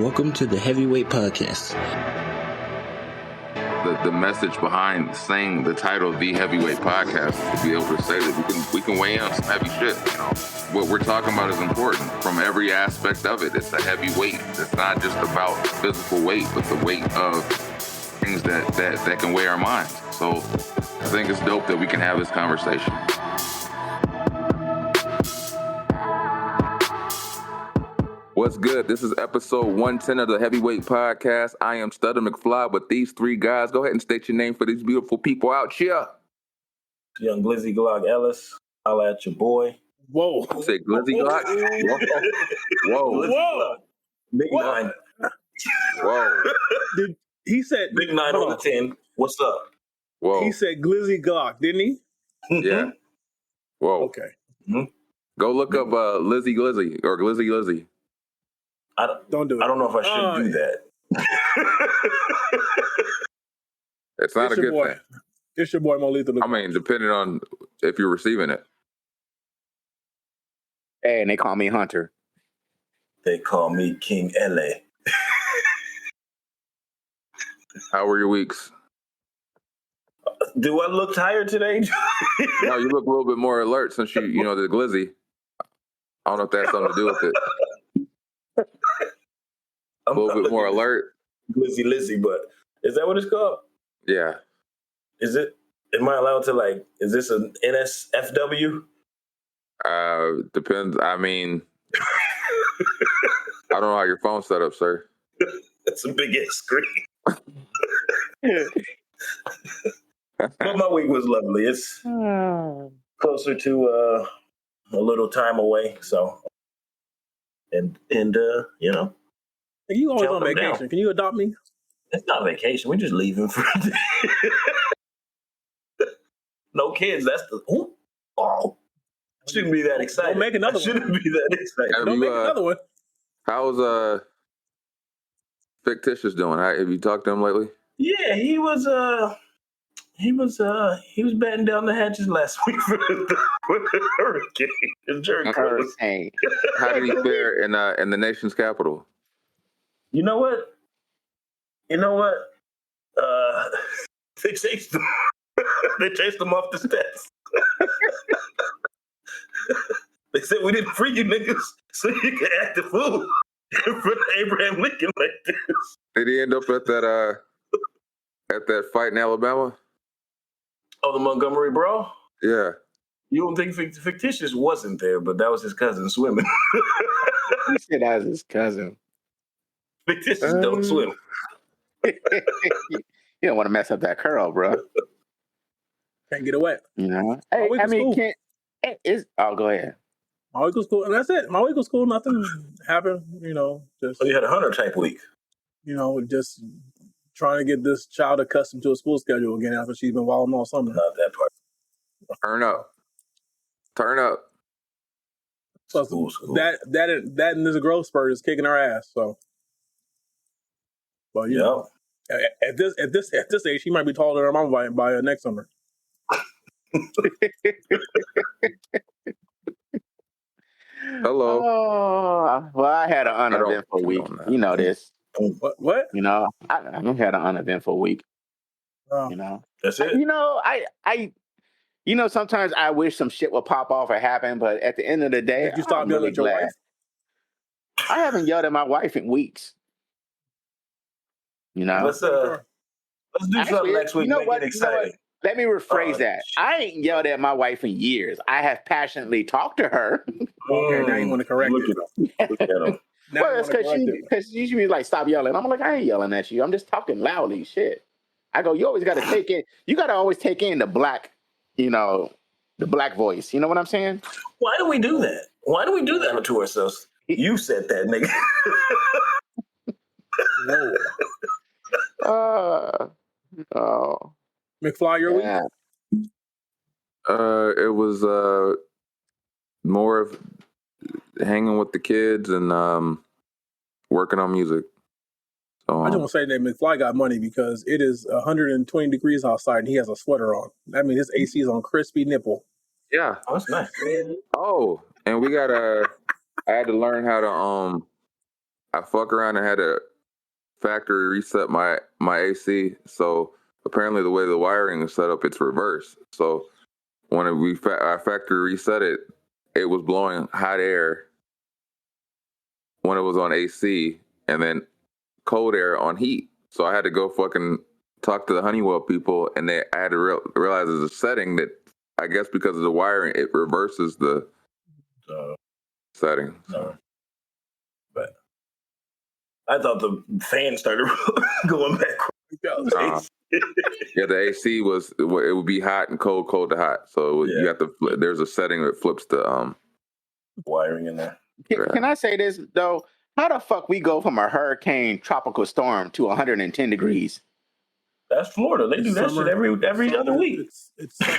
Welcome to the Heavyweight Podcast. The message behind saying the title of the Heavyweight Podcast is to be able to say that we can weigh in on some heavy shit. You know, what we're talking about is important from every aspect of it. It's a heavy weight. It's not just about physical weight, but the weight of things that can weigh our minds. So I think it's dope that we can have this conversation. What's good? This is episode 110 of the Heavyweight Podcast. I am Stutter McFly with these three guys. Go ahead and state your name for these beautiful people out here. Young Glyzzy Glock Ellis. Holla at your boy. Whoa. You say Glyzzy Glock? Whoa. Whoa. Big Whoa. 9. Whoa. Dude, he said Big 9 on the 10. What's up? Whoa. He said Glizzy Glock, didn't he? Yeah. Whoa. Okay. Mm-hmm. Go look up Lizzy Glizzy or Glizzy Glizzy. Don't do it. I don't know if I should do that. It's not a good thing. It's your boy Mo Lethal. I mean, depending on if you're receiving it. Hey, and they call me Hunter. They call me King LA. How were your weeks? Do I look tired today? No, you look a little bit more alert since you the Glizzy. I don't know if that has something to do with it. A little bit more alert. Glizzy Lizzy, but is that what it's called? Yeah. Is it? Am I allowed to is this an NSFW? Depends. I mean, I don't know how your phone's set up, sir. That's a big ass screen. But my week was lovely. It's closer to a little time away, so and you know. You always on vacation. Can you adopt me? It's not vacation. We're just leaving for a day. No kids. That's the shouldn't be that excited. Don't make another one. Shouldn't be that excited. Don't make another one. How's Fictitious doing? Have you talked to him lately? Yeah, he was batting down the hatches last week for the hurricane. How did he fare in the nation's capital? You know what? They chased him. They chased him off the steps. They said, we didn't free you niggas so you can act the fool in front of Abraham Lincoln like this. Did he end up at that fight in Alabama? Oh, the Montgomery Brawl? Yeah. You don't think Fictitious wasn't there, but that was his cousin swimming. He said that was his cousin. Fictitious don't swim. You don't want to mess up that curl, bro. Can't get away. You know? Hey, I mean, go ahead. My week was cool, and that's it. My week was cool. Nothing happened, just... So you had a Hunter type week? Just trying to get this child accustomed to a school schedule again after she's been wilding all summer. Not that part. Turn up. So school. That and this growth spurt is kicking our ass. So, but at this age, she might be taller than her mom by next summer. Hello. Oh, well, I had an uneventful week. You know this. What? I had an uneventful week. Oh. That's it. I sometimes I wish some shit would pop off or happen, but at the end of the day, did you stop yelling at your wife? I haven't yelled at my wife in weeks. Let's do something next week. Make it exciting. Let me rephrase that. I ain't yelled at my wife in years. I have passionately talked to her. Okay, now you want to correct it. Look at him. Well, it's because she be like, stop yelling. I'm like, I ain't yelling at you. I'm just talking loudly. Shit. I go, you always got to take in. You got to always take in the black, the black voice. You know what I'm saying? Why do we do that? Why do we do that to ourselves? You said that, nigga. Oh. McFly, your week? It was more of hanging with the kids and working on music. So, I just want to say that McFly got money because it is 120 degrees outside and he has a sweater on. That means his AC is on crispy nipple. Yeah. Oh, that's nice. Oh, and I had to learn how to I fuck around and had to factory reset my AC. So apparently the way the wiring is set up, it's reversed. So when I factory reset it, it was blowing hot air when it was on AC, and then cold air on heat. So I had to go fucking talk to the Honeywell people, and I had to realize there's a setting that I guess because of the wiring, it reverses the setting. No. But I thought the fan started going back. Yeah, the AC it would be hot and cold, cold to hot. So you have to. There's a setting that flips the wiring in there. Can I say this though? How the fuck we go from a hurricane tropical storm to 110 degrees? That's Florida. They do that shit every other week. It's summer.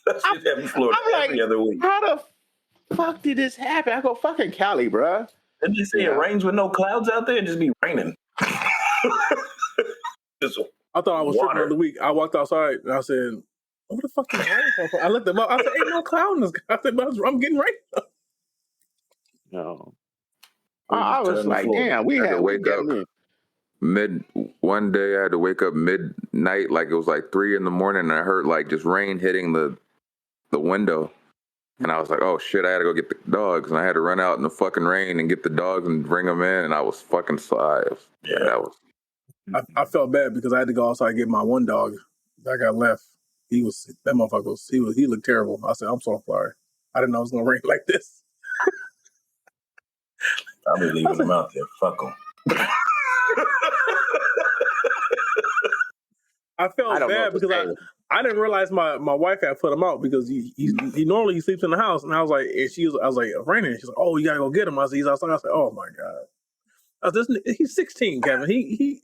That shit happens in Florida every other week. How the fuck did this happen? I go fucking Cali, bro. Didn't they say it rains with no clouds out there? It just be raining. I thought I was tripping the other week. I walked outside and I said, "What the fuck is rain?" I looked them up. I said, "Ain't no cloud in the sky." I said, "I'm getting rain." No. I was like, damn, we had to wake up one day I had to wake up midnight, like it was like 3 a.m, and I heard like just rain hitting the window. And I was like, oh shit, I had to go get the dogs. And I had to run out in the fucking rain and get the dogs and bring them in. And I was fucking that was. I felt bad because I had to go outside and get my one dog that got left. He looked terrible. I said, I'm so sorry. I didn't know it was going to rain like this. I'll be leaving them out there. Fuck them. I felt bad because I didn't realize my wife had put him out because he normally sleeps in the house, and I was like, I was like, raining. She's like, oh, you gotta go get him. I said, he's outside. I said, oh my god, he's 16, Kevin. He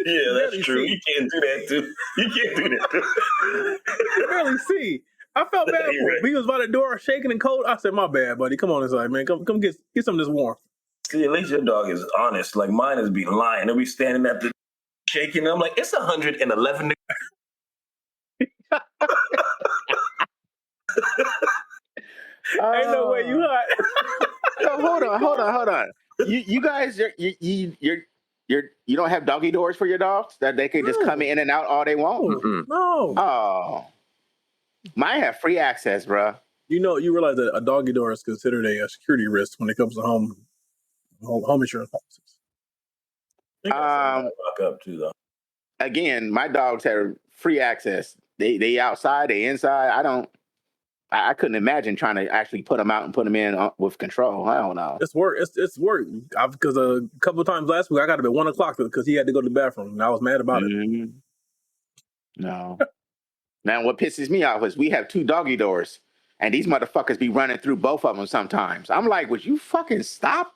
yeah, that's true. You can't do that too. You can't do that too. He can barely see. I felt bad for him. He was by the door shaking and cold. I said, my bad, buddy. Come on inside, man. Come get some of this warmth. See, at least your dog is honest. Like mine is be lying. They'll be standing at the shaking. I'm like, it's 111 degrees. Ain't no way you hot. Hold on. You guys, you don't have doggy doors for your dogs that they can just come in and out all they want? No. Oh, mine have free access, bro. You realize that a doggy door is considered a security risk when it comes to home insurance policies. Fuck up too, though. Again, my dogs have free access. They outside, they inside. I couldn't imagine trying to actually put them out and put them in with control. I don't know. It's work. It's work. Because a couple of times last week I got up at 1:00 because he had to go to the bathroom, and I was mad about it. No. Now what pisses me off is we have 2 doggy doors, and these motherfuckers be running through both of them sometimes. I'm like, would you fucking stop?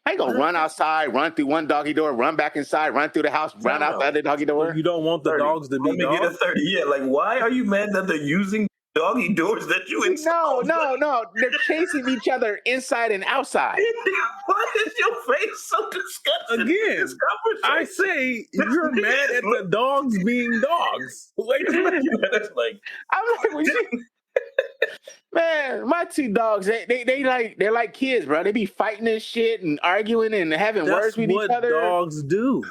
I ain't gonna run outside, run through one doggy door, run back inside, run through the house, run out the other doggy door. You don't want the dogs to be dogs? Get a 30. Yeah, like why are you mad that they're using doggy doors that you installed? No. They're chasing each other inside and outside. Why is your face so disgusting? Again, I say you're mad at the dogs being dogs. That's like I'm like, man, my 2 dogs, they're like kids, bro. They be fighting and shit and arguing and having words with each other. That's what dogs do.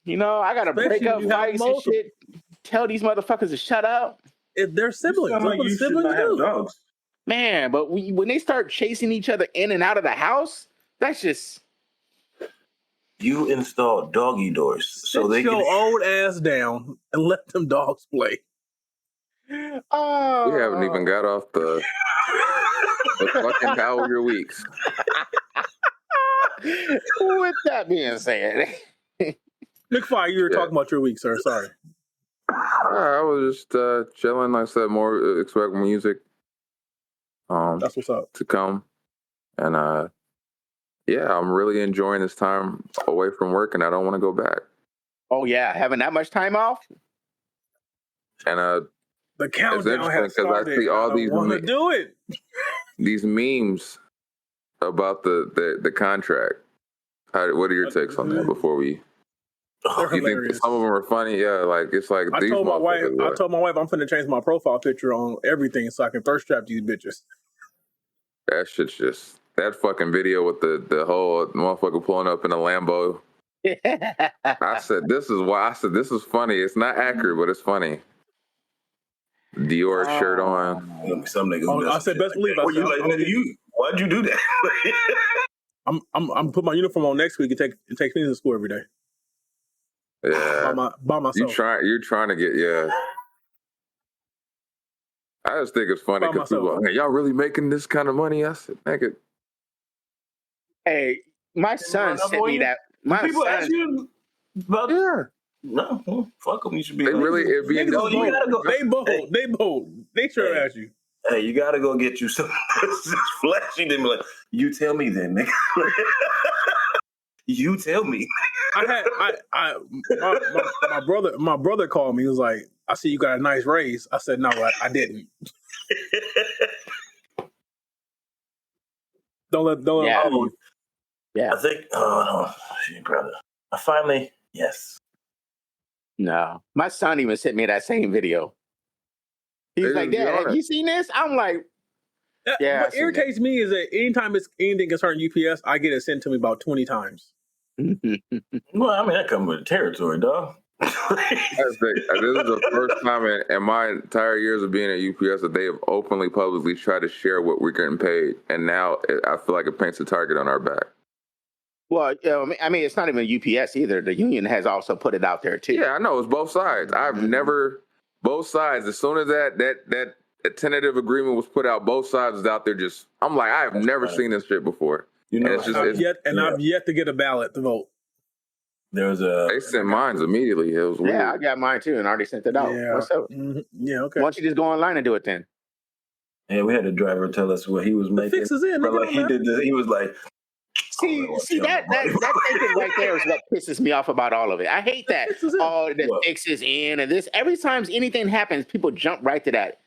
I gotta break up fights and shit. Tell these motherfuckers to shut up. They're siblings. That's what siblings do. Dogs. Man, but when they start chasing each other in and out of the house, that's just. You install doggy doors so they can your old ass down and let them dogs play. We haven't even got off the fucking how are your weeks. With that being said, McFly, you were talking about your week, sir. Sorry. I was just chilling. Like I said, more expect music. That's what's up to come, and I'm really enjoying this time away from work, and I don't want to go back. Oh yeah, having that much time off, and the countdown has started. I see all these these memes about the contract. What are your takes on that before we? You think some of them are funny? Yeah, like it's like I told my wife I'm finna change my profile picture on everything so I can thirst trap these bitches. That shit's just that fucking video with the whole motherfucker pulling up in a Lambo. I said, this is funny. It's not accurate, but it's funny. Dior shirt on. Some niggas. I said, best believe. Well, you like, nigga, why'd you do that? I'm put my uniform on next week and take me to school every day. Yeah, by myself. You're trying to get I just think it's funny because people, hey, y'all really making this kind of money? I said, nigga. Hey, my son sent me that. My people ask you about no, fuck them. You should be. They really, it be. You gotta go. They bold. They sure ask you. Hey, you gotta go get you some flashy. Then be like, you tell me then, nigga. You tell me. My brother called me. He was like, I see you got a nice raise. I said, no, I didn't. Don't let me. Yeah. I think, brother. I finally, yes. No. My son even sent me that same video. He's like, Dad, have you seen this? I'm like, yeah. What irritates me is that anytime it's anything concerning UPS, I get it sent to me about 20 times. Well, I mean, that comes with the territory, dog. This is the first time in my entire years of being at UPS that they have openly, publicly tried to share what we're getting paid, and now I feel like it paints a target on our back. Well, I mean, it's not even UPS either. The union has also put it out there too. Yeah, I know it's both sides. I've never both sides. As soon as that tentative agreement was put out, both sides was out there. Just I'm like, I have never seen this shit before. You know, I've yet to get a ballot to vote. They sent mine immediately. It was weird. Yeah, I got mine too and already sent it out. Yeah. What's up? Mm-hmm. Yeah, okay. Why don't you just go online and do it then? Yeah, we had a driver tell us what he was making. The fix is in. But like he did this, he was like, See that thinking right there is what pisses me off about all of it. I hate that. The fix is in and this. Every time anything happens, people jump right to that.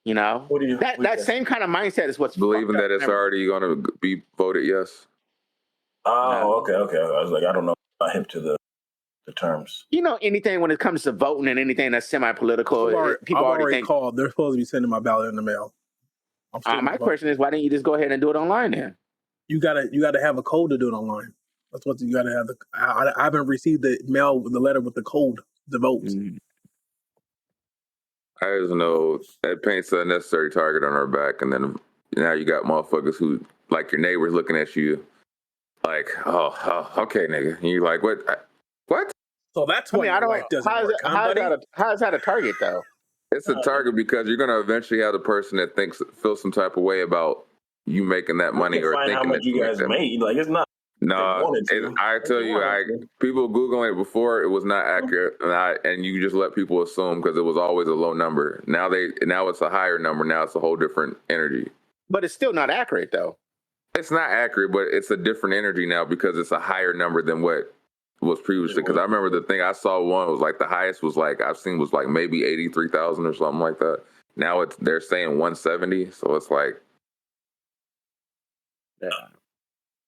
You know, that same kind of mindset is what's believing that it's already going to be voted yes. Oh, okay. I was like, I don't know. I'm hip to the terms. You know, anything when it comes to voting and anything that's semi-political, people already think. Called. They're supposed to be sending my ballot in the mail. My question is, why didn't you just go ahead and do it online then? You gotta have a code to do it online. That's what you gotta have. I haven't received the letter with the code to vote. Mm-hmm. I just know that paints a unnecessary target on our back, and then now you got motherfuckers who like your neighbors looking at you like, oh okay, nigga. And you're like, what? So that's why how is that a target though? It's a target because you're gonna eventually have the person that feels some type of way about you making that money or thinking how much that you guys made. Like it's not. No, I tell you, people Googling it before, it was not accurate, and you just let people assume because it was always a low number. Now it's a higher number. Now it's a whole different energy. But it's still not accurate though. It's not accurate, but it's a different energy now because it's a higher number than what was previously. Because I remember the thing I saw one was like the highest was like I've seen was like maybe 83,000 or something like that. Now they're saying 170, so it's like. Yeah.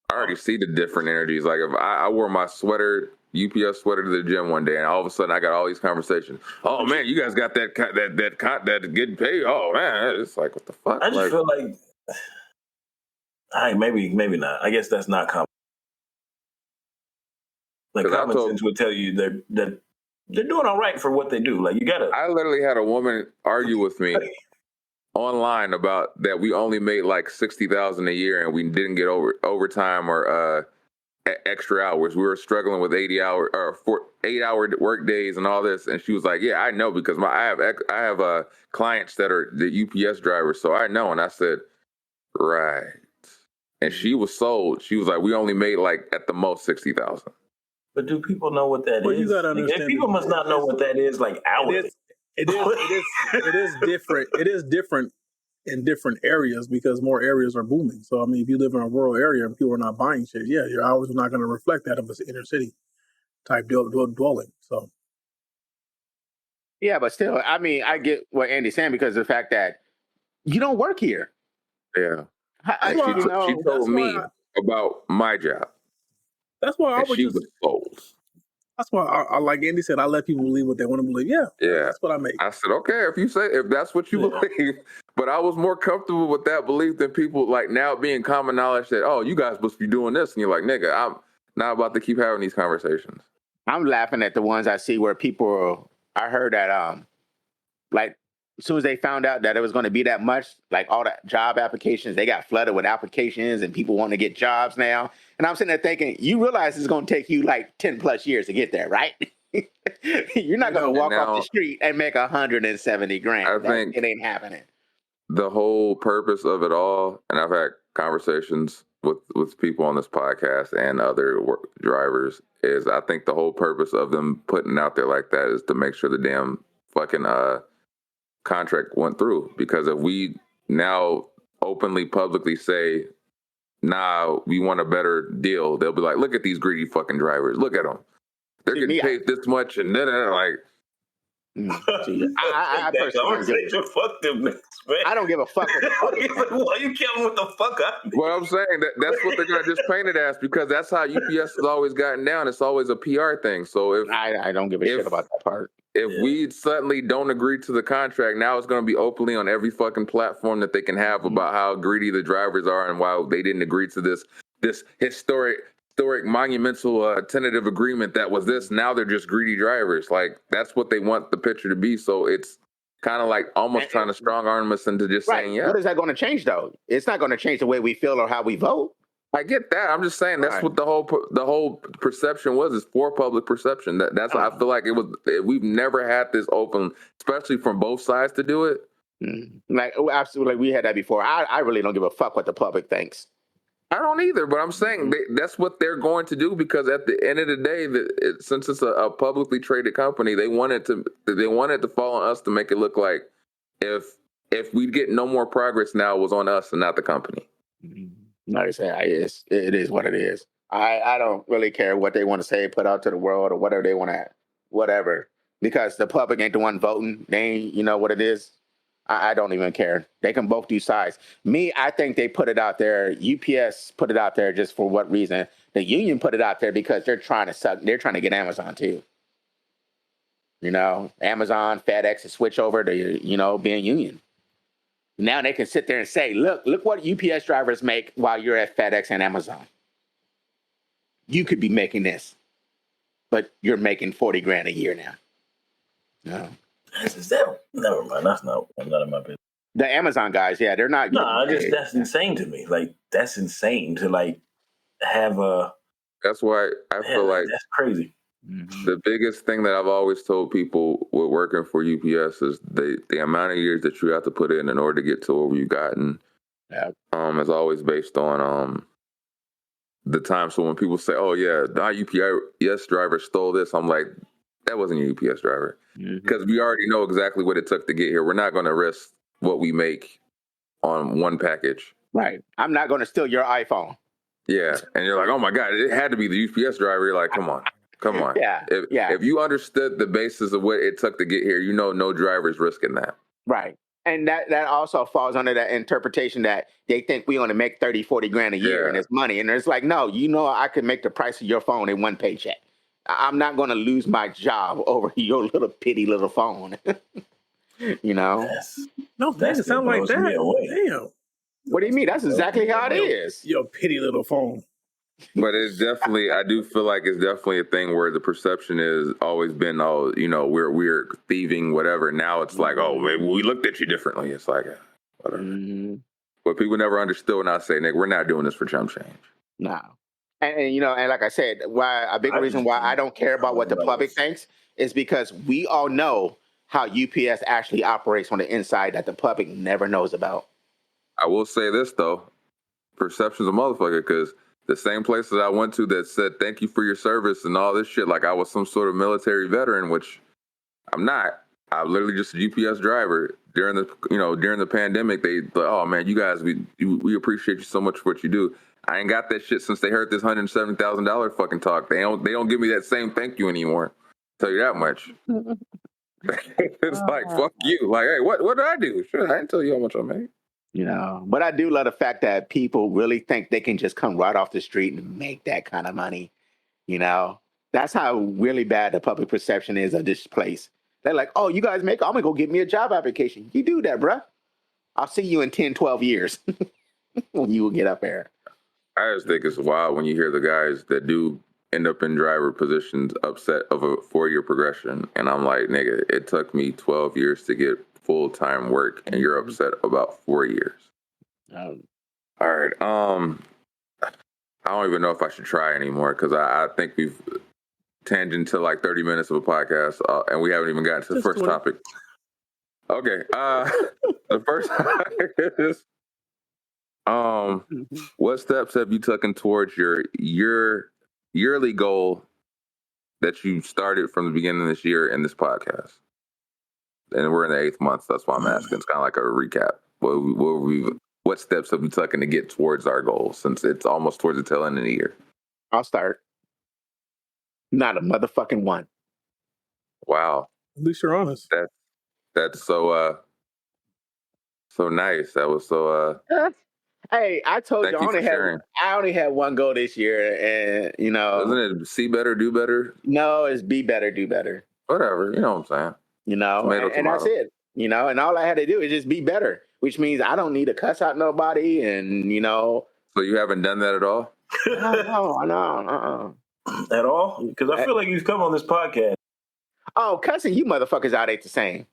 I already see the different energies. Like if I wore my UPS sweater to the gym one day, and all of a sudden I got all these conversations. Oh man, you guys got that getting paid. Oh man, it's like what the fuck. I just feel like, maybe not. I guess that's not common. Like common sense would tell you that they're doing all right for what they do. Like you gotta. I literally had a woman argue with me. Online about that we only made like 60,000 a year and we didn't get overtime or extra hours. We were struggling with 8-hour work days and all this. And she was like, "Yeah, I know because I have clients that are the UPS drivers, so I know." And I said, "Right." And she was sold. She was like, "We only made like at the most 60,000." But do people know what that is? You gotta understand. People must not know what that is. Like hourly. It is different. It is different in different areas because more areas are booming. So I mean, if you live in a rural area and people are not buying shit, yeah, your hours are not going to reflect that of an inner city type dwelling. So yeah, but still, I mean, I get what Andy's saying because of the fact that you don't work here. Yeah, she told me about my job. That's why she was sold. That's why I like Andy said, I let people believe what they want to believe. Yeah, that's what I make. I said, okay, if that's what you believe. But I was more comfortable with that belief than people like now being common knowledge that, oh, you guys must be doing this. And you're like, nigga, I'm not about to keep having these conversations. I'm laughing at the ones I see where people, I heard that, like, as soon as they found out that it was going to be that much, like all the job applications, they got flooded with applications and people want to get jobs now. And I'm sitting there thinking, you realize it's going to take you like 10 plus years to get there, right? You're not going to walk off the street and make 170 grand. I think it ain't happening. The whole purpose of it all, and I've had conversations with people on this podcast and other drivers, is I think the whole purpose of them putting out there like that is to make sure the damn fucking contract went through. Because if we now openly, publicly say, nah, we want a better deal, they'll be like, look at these greedy fucking drivers. Look at them. They're getting paid this much, and then like. I personally fuck them niggas, man. I don't give a fuck. Why you killing what the fuck up? Well, I'm saying that's what they're gonna just paint it as, because that's how UPS has always gotten down. It's always a PR thing. So if I don't give a shit about that part. If we suddenly don't agree to the contract, now it's going to be openly on every fucking platform that they can have about how greedy the drivers are and why they didn't agree to this historic monumental tentative agreement that was this. Now they're just greedy drivers. Like, that's what they want the picture to be. So it's kind of like almost trying to strong arm us into just saying, yeah. What is that going to change, though? It's not going to change the way we feel or how we vote. I get that. I'm just saying that's what the whole perception was, is for public perception. That's why I feel like it was. We've never had this open, especially from both sides, to do it. Like, absolutely, we had that before. I really don't give a fuck what the public thinks. I don't either, but I'm saying that's what they're going to do, because at the end of the day, since it's a publicly traded company, they want it to fall on us to make it look like if we get no more progress now, it was on us and not the company. Like I said, it is what it is. I don't really care what they want to say, put out to the world, or whatever they want to, whatever. Because the public ain't the one voting. They ain't, you know what it is. I don't even care. They can both do sides. Me, I think they put it out there. UPS put it out there just for what reason? The union put it out there because they're trying to suck. They're trying to get Amazon too. You know, Amazon, FedEx to switch over to, being union. Now they can sit there and say, look what UPS drivers make while you're at FedEx and Amazon. You could be making this, but you're making 40 grand a year now. No. Never mind. That's not none of my business. The Amazon guys, yeah, they're not. No, that's insane to me. Like, that's insane to have a. That's why I feel like that's crazy. The biggest thing that I've always told people with working for UPS is the amount of years that you have to put in order to get to where you've gotten. Yeah. Is always based on the time. So when people say, "Oh yeah, the UPS driver stole this," I'm like, that wasn't a UPS driver, because we already know exactly what it took to get here. We're not going to risk what we make on one package. Right. I'm not going to steal your iPhone. Yeah, and you're like, "Oh my God, it had to be the UPS driver." You're like, "Come on." Yeah. If you understood the basis of what it took to get here, no driver's risking that. Right. And that also falls under that interpretation that they think we only make 30, 40 grand a year and it's money. And it's like, no, I could make the price of your phone in one paycheck. I'm not going to lose my job over your little pitty little phone. No, that sound like that. Damn. What do you mean? That's exactly how it is. Your pitty little phone. But it's definitely, I do feel like it's definitely a thing where the perception has always been, oh, we're thieving, whatever. Now it's like, oh, maybe we looked at you differently. It's like, whatever. But people never understood when I say, Nick, we're not doing this for chump change. No. And like I said, a big reason why I don't care about what the public thinks is because we all know how UPS actually operates on the inside that the public never knows about. I will say this, though. Perception's a motherfucker, because the same places I went to that said, thank you for your service and all this shit, like I was some sort of military veteran, which I'm not. I'm literally just a UPS driver. During the pandemic, they thought, oh man, you guys, we appreciate you so much for what you do. I ain't got that shit since they heard this $170,000 fucking talk. They don't give me that same thank you anymore. Tell you that much. It's like, fuck you. Like, hey, what did I do? Sure, I didn't tell you how much I made. But I do love the fact that people really think they can just come right off the street and make that kind of money. That's That's how really bad the public perception is of this place. They're like, oh, you guys make, I'm going to go get me a job application. You do that, bruh. I'll see you in 10, 12 years when you will get up there. I just think it's wild when you hear the guys that do end up in driver positions upset of a 4-year progression. And I'm like, nigga, it took me 12 years to get full-time work and you're upset about 4 years. All right. I don't even know if I should try anymore because I think we've tangent to like 30 minutes of a podcast and we haven't even gotten to the first topic. Okay. The first topic is what steps have you taken towards your yearly goal that you started from the beginning of this year in this podcast? And we're in the 8th month, so that's why I'm asking. It's kind of like a recap. What steps have we taken to get towards our goals since it's almost towards the tail end of the year? I'll start. Not a motherfucking one. Wow. At least you're honest. That's so nice. That was so Hey, I told you I only had one goal this year, and you know, isn't it see better, do better? No, it's be better, do better. Whatever, you know what I'm saying. You know, and that's it. You know, and all I had to do is just be better, which means I don't need to cuss out nobody, and you know. So you haven't done that at all? No. At all? Because I feel like you've come on this podcast. Oh, cussing you motherfuckers out ain't the same.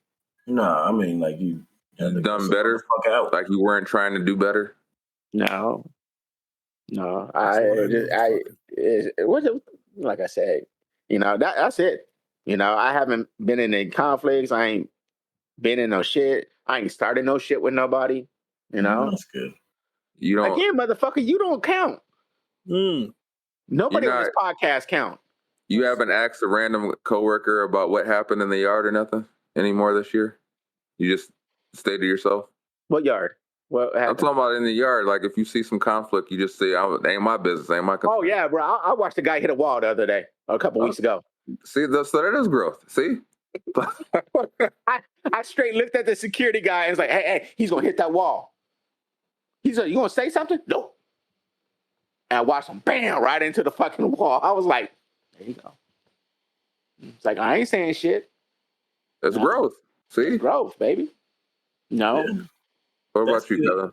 No, I mean like you done better. Like you weren't trying to do better. No. It wasn't like I said. You know that's it. You know I haven't been in any conflicts. I ain't been in no shit. I ain't started no shit with nobody. You know that's good. You don't again, motherfucker. You don't count. Nobody on this podcast count. You haven't asked a random coworker about what happened in the yard or nothing anymore this year? You just stay to yourself? What yard? What happened? I'm talking about in the yard. Like if you see some conflict, you just say, it ain't my business, ain't my concern. Oh, yeah, bro. I watched a guy hit a wall the other day, a couple weeks ago. See, so that is growth. See? I straight looked at the security guy and was like, hey, he's going to hit that wall. He's like, you going to say something? Nope. And I watched him, bam, right into the fucking wall. I was like, there you go. It's like, I ain't saying shit. That's growth. See? It's growth, baby. No. Yeah. What about you, Kevin?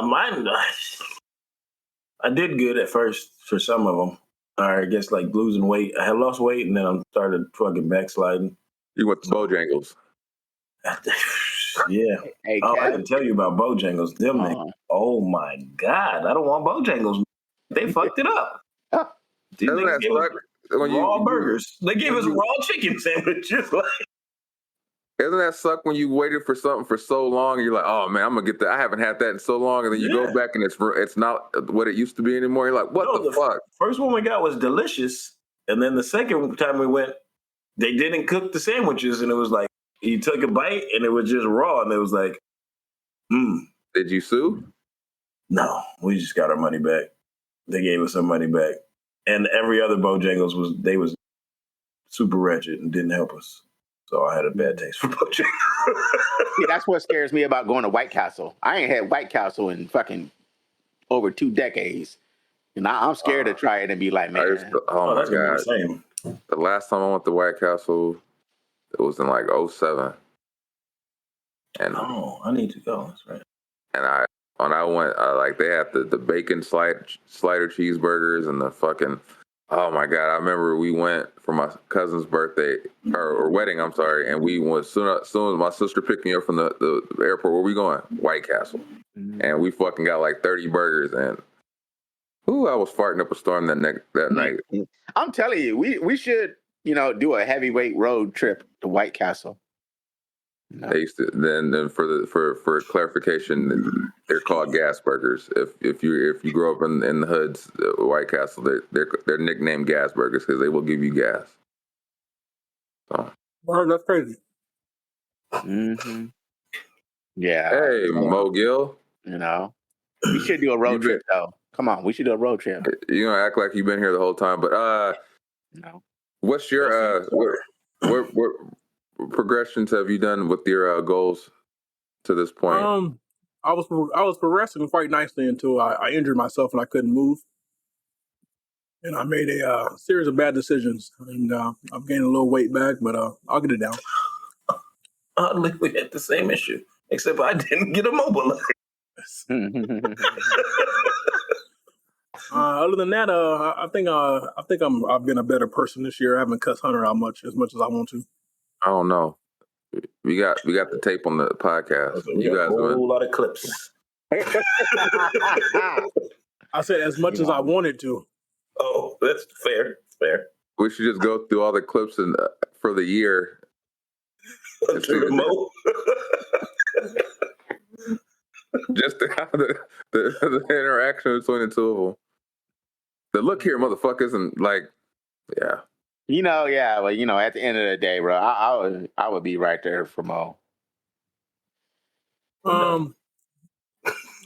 Mine, I did good at first for some of them. I guess like losing weight. I had lost weight and then I started fucking backsliding. You went to Bojangles. Yeah. Hey, I can tell you about Bojangles. Them niggas. Oh my God. I don't want Bojangles. They fucked it up. These niggas gave us raw burgers. They gave us raw chicken sandwiches. Doesn't that suck when you waited for something for so long and you're like, oh man, I'm gonna get that. I haven't had that in so long, and then you go back and it's not what it used to be anymore. You're like, what the fuck? First one we got was delicious, and then the second time we went, they didn't cook the sandwiches, and it was like you took a bite and it was just raw, and it was like, Did you sue? No, we just got our money back. They gave us our money back, and every other Bojangles was super wretched and didn't help us. So I had a bad taste for Bojangles. See, that's what scares me about going to White Castle. I ain't had White Castle in fucking over 2 decades. And I'm scared to try it and be like, man. Oh my God. The last time I went to White Castle, it was in like 2007. And I need to go. That's right. And when I went, like they had the bacon slider cheeseburgers and the fucking, oh my God. I remember we went for my cousin's birthday or wedding, I'm sorry. And we went soon as my sister picked me up from the airport. Where we going? White Castle. Mm-hmm. And we fucking got like 30 burgers and I was farting up a storm that night. I'm telling you, we should, do a heavyweight road trip to White Castle. No. They used to then for clarification, they're called gas burgers. If you grow up in the hoods, White Castle, they're nicknamed gas burgers because they will give you gas. So. Wow, that's crazy. Mm-hmm. Yeah. Hey, Mo Gill. We should do a road trip though. Come on, we should do a road trip. You gonna act like you've been here the whole time, but no. What's your what progressions have you done with your goals to this point? I was progressing quite nicely until I injured myself and I couldn't move. and I made a series of bad decisions, and I'm gaining a little weight back, but I'll get it down. Oddly, we had the same issue, except I didn't get immobilized. Other than that, I think I've been a better person this year. I haven't cussed Hunter out as much as I want to. I don't know. We got the tape on the podcast. Okay, you got a whole lot of clips. I said as much as I wanted to. Oh, that's fair. Fair. We should just go through all the clips for the year. Just the interaction between the two of them. The look here, motherfuckers, and like, yeah. Well, at the end of the day, bro, I would be right there for Mo. I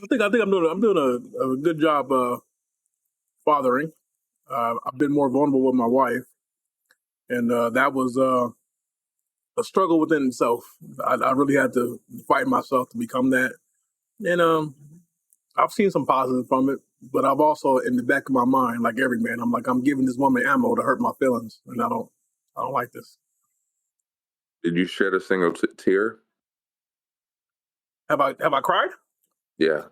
think I'm doing a good job fathering. I've been more vulnerable with my wife, and that was a struggle within itself. I really had to fight myself to become that, and I've seen some positives from it. But I've also, in the back of my mind, like every man, I'm giving this woman ammo to hurt my feelings, and I don't like this. Did you shed a single tear? Have I cried? Yeah.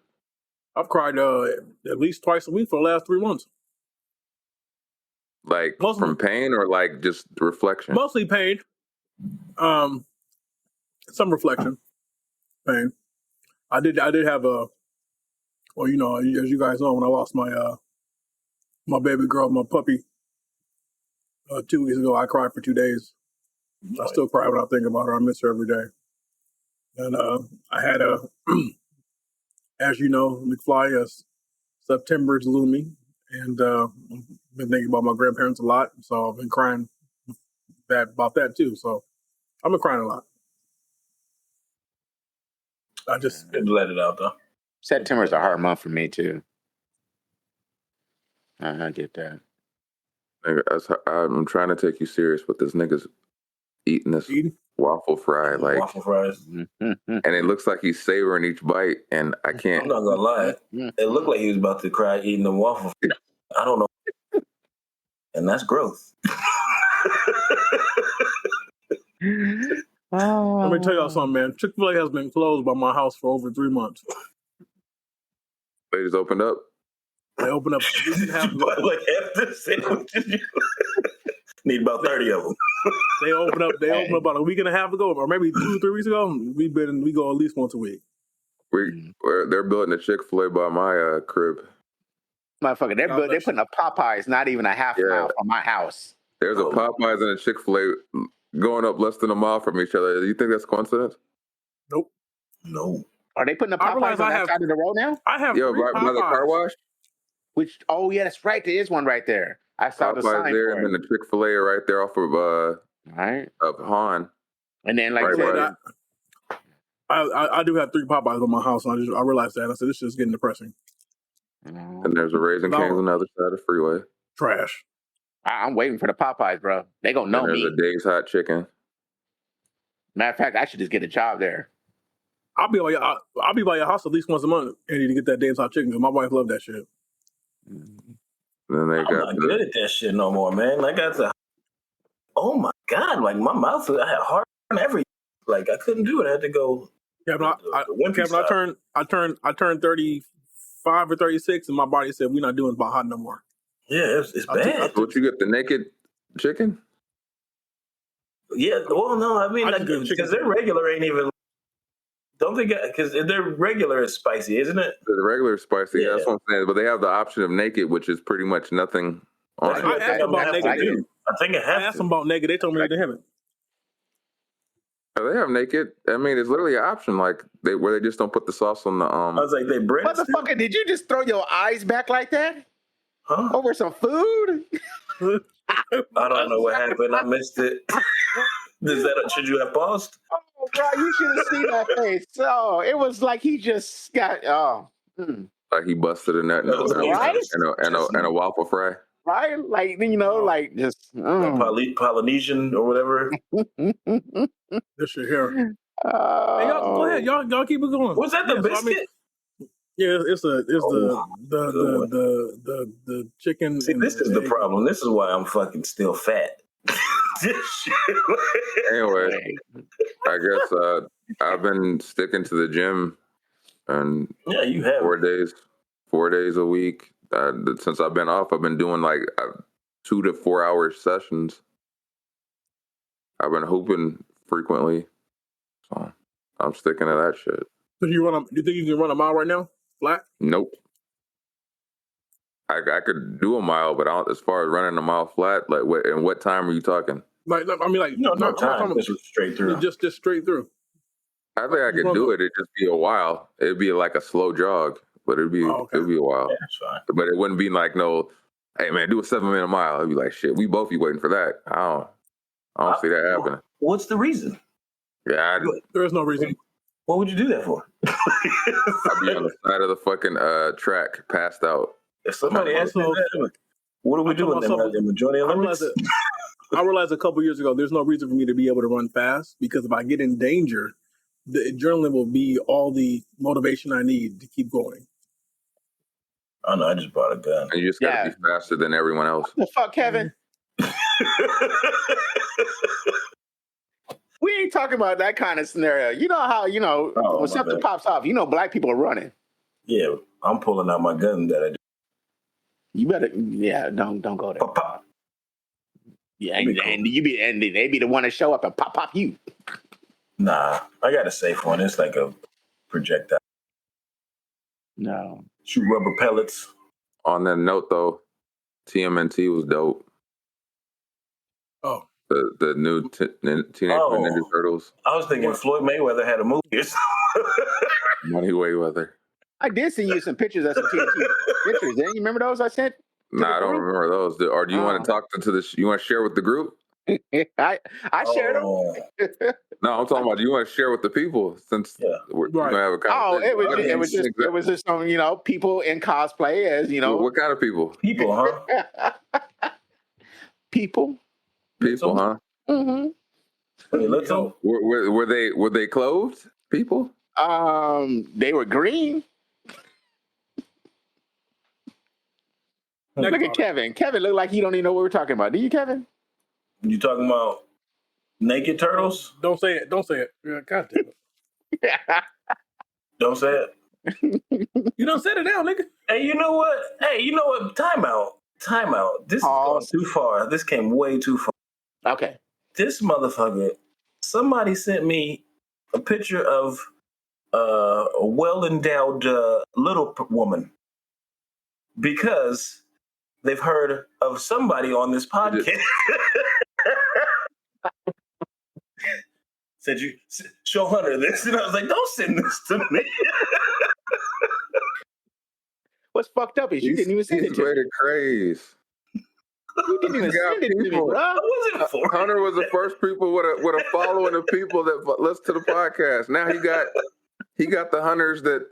I've cried at least twice a week for the last 3 months. Like from pain or like just reflection? Mostly pain. Some reflection. Pain. I did have as you guys know, when I lost my baby girl, my puppy, 2 weeks ago, I cried for 2 days. I still cry when I think about her. I miss her every day. And I had as you know, McFly, September is looming, and I've been thinking about my grandparents a lot, so I've been crying about that too. So I've been crying a lot. I just let it out though. September is a hard month for me too. I get that. I'm trying to take you serious, but this nigga's eating this waffle fry, like waffle fries, and it looks like he's savoring each bite, and I can't. I'm not gonna lie, it looked like he was about to cry eating the waffle. I don't know, and that's growth. Let me tell y'all something, man. Chick-fil-A has been closed by my house for over 3 months. They just opened up. They opened up a week and a half ago. Like half the sandwiches. Need about 30 of them. They opened up about a week and a half ago, or maybe 2-3 weeks ago. We go at least once a week. They're building a Chick-fil-A by my crib. Motherfucker, they're putting a Popeyes not even a half mile from my house. There's a Popeyes and a Chick-fil-A going up less than a mile from each other. Do you think that's coincidence? Nope. No. Are they putting the Popeyes on that side of the road now? I have right by the car wash. That's right. There is one right there. I saw Popeyes the sign there, for and it. then the Chick-fil-A right there off of of Han. And then I do have 3 Popeyes on my house, and I realized that. I said, this is getting depressing. And there's a Raising Cane's on the other side of the freeway. Trash. I'm waiting for the Popeyes, bro. They gonna know me. There's a Dave's Hot Chicken. Matter of fact, I should just get a job there. I'll be by your house at least once a month, Andy, to get that Dave's Hot Chicken, because my wife loved that shit. Then they I'm not good at that shit no more, man. I got to. Oh my god! Like my mouth, I had heart and everything. Like I couldn't do it. I had to go. Kevin, I turned 35 or 36, and my body said we're not doing hot no more. Yeah, it's bad. What you get, the naked chicken? Yeah, well, no, I mean, because their regular ain't even. Don't they get, because their regular is spicy, isn't it? The regular is spicy, yeah, that's what I'm saying. But they have the option of naked, which is pretty much nothing on it. I asked them about naked too. I think I asked them about naked. They told me they didn't have it. Oh, they have naked. I mean, it's literally an option, like where they just don't put the sauce on the. I was like, they bread. Motherfucker, did you just throw your eyes back like that? Huh? Over some food? I don't know what happened. I missed it. Should you have paused? Oh, bro, you should have seen that face. Oh, it was like he just got. Like he busted a nut and a waffle fry. Right? Like, like just. Polynesian or whatever. This shit here. Hey, y'all, go ahead. Y'all keep it going. Was that the biscuit? Yeah, it's the chicken. See, and this is the problem. This is why I'm fucking still fat. Anyway, I guess I've been sticking to the gym, and yeah, you have 4 days a week. Since I've been off, I've been doing like 2 to 4 hour sessions. I've been hooping frequently, so I'm sticking to that shit. So do you think you can run a mile right now, flat? Nope. I could do a mile, but as far as running a mile flat, like what time are you talking? Like I mean, like no I'm not time. talking Just straight through. Just straight through. I think I could do it. It'd just be a while. It'd be like a slow jog, but it'd be a while. Yeah, that's fine. But it wouldn't be like no, hey man, do a 7-minute mile. It'd be like shit. We both be waiting for that. I don't see that happening. What's the reason? Yeah, there is no reason. What would you do that for? I'd be on the side of the fucking track, passed out. If somebody asked me that, what do we do with them? The majority Olympics? I realized a couple years ago, there's no reason for me to be able to run fast because if I get in danger, the adrenaline will be all the motivation I need to keep going. Oh no, I just bought a gun. And you just gotta be faster than everyone else. What the fuck, Kevin? We ain't talking about that kind of scenario. You know how, when something pops off, black people are running. Yeah, I'm pulling out my gun that I do. You better, don't go there. Pop, pop. Yeah, and they be the one to show up and pop you. Nah, I got a safe one. It's like a projectile. No. Shoot rubber pellets. On that note, though, TMNT was dope. Oh. The new Teenage Mutant Ninja Turtles. I was thinking Floyd Mayweather had a movie or something. Money Mayweather. I did send you some pictures of some TNT pictures. Didn't you remember those I sent? Nah, I don't remember those. Or do you want to talk to the? You want to share with the group? I shared them. No, I'm talking about. Do you want to share with the people since we're gonna have a conversation? It was just some people in cosplay as What kind of people? People, huh? People, huh? Mm-hmm. Were they clothed? People? They were green. Look at Kevin. Kevin looked like he don't even know what we're talking about. Do you, Kevin? You talking about naked turtles? Don't say it. Don't say it. God damn it. Don't say it. You don't set it down, nigga. Hey, you know what? Time out. This is going too far. This came way too far. Okay. This motherfucker, somebody sent me a picture of a well-endowed little woman because they've heard of somebody on this podcast. Said you show Hunter this, and I was like, "Don't send this to me." What's fucked up is you didn't even send it to me. Craze. You didn't even send it to me, bro. Hunter was the first people with a following of people that listen to the podcast. Now he got the hunters that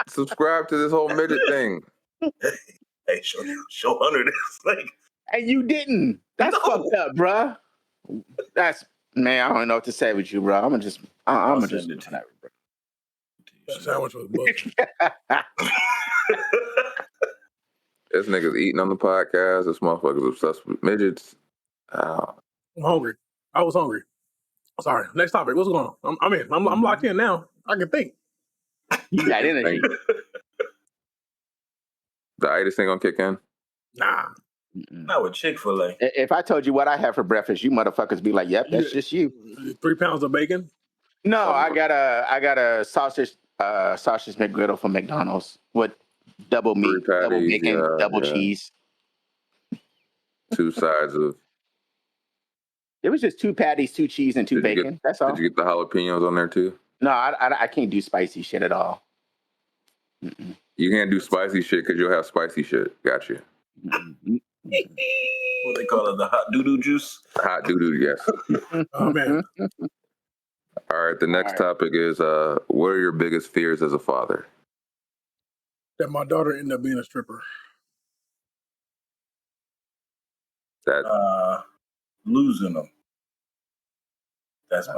subscribe to this whole midget thing. Hey, show Hunter this, like, and you didn't. That's fucked up, bro. That's man. I don't know what to say with you, bro. I'm gonna just send it to you. That sandwich was bullshit. This nigga's eating on the podcast. This motherfucker's obsessed with midgets. I'm hungry. I was hungry. Sorry. Next topic. What's going on? I'm locked in now. I can think. You got energy. The itis ain't gonna kick in? Nah. Not with Chick-fil-A. If I told you what I had for breakfast, you motherfuckers be like, "Yep, that's just you." 3 pounds of bacon? No, I got a sausage McGriddle from McDonald's with double meat, patties, double bacon, double cheese. 2 sides of. It was just 2 patties, 2 cheese, and 2 bacon. That's all. Did you get the jalapenos on there too? No, I can't do spicy shit at all. Mm-mm. You can't do spicy shit because you'll have spicy shit. Got you. What they call it, the hot doo-doo juice? Hot doo-doo, yes. Oh, man. All right, the next topic is, what are your biggest fears as a father? That my daughter ended up being a stripper. That losing them. That's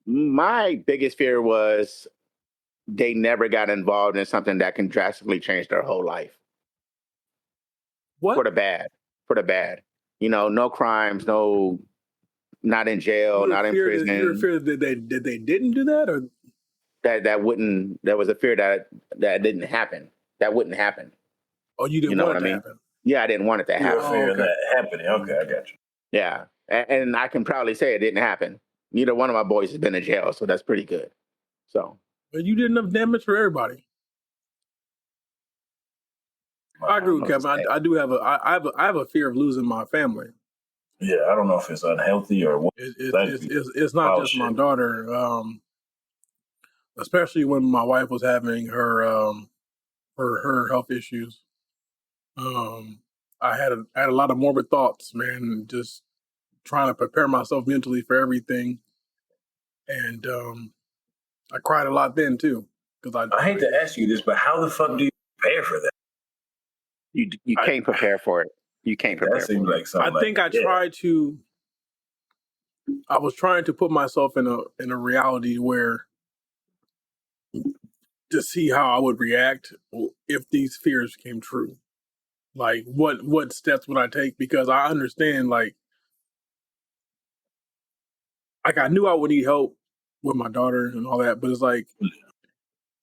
my biggest fear was they never got involved in something that can drastically change their whole life. What? For the bad. You know, no crimes, not in jail, not in prison. You're afraid that they didn't do that, or that was a fear that didn't happen. That wouldn't happen. Oh, you didn't want it to happen? Yeah, I didn't want it to happen. You're afraid of that happening. Okay, I got you. Yeah, and I can proudly say it didn't happen. Neither one of my boys has been in jail, so that's pretty good. So, but you did enough damage for everybody. I agree with Kevin. I do have I have a fear of losing my family. Yeah, I don't know if it's unhealthy or what. It's not just my daughter. Especially when my wife was having her health issues. I had a lot of morbid thoughts, man. Just trying to prepare myself mentally for everything, and I cried a lot then too. Because I hate to ask you this, but how the fuck do you prepare for that? You can't prepare for it. You can't prepare. That seems like something. I was trying to put myself in a reality where to see how I would react if these fears came true. Like what steps would I take? Because I understand like I knew I would need help with my daughter and all that, but it's like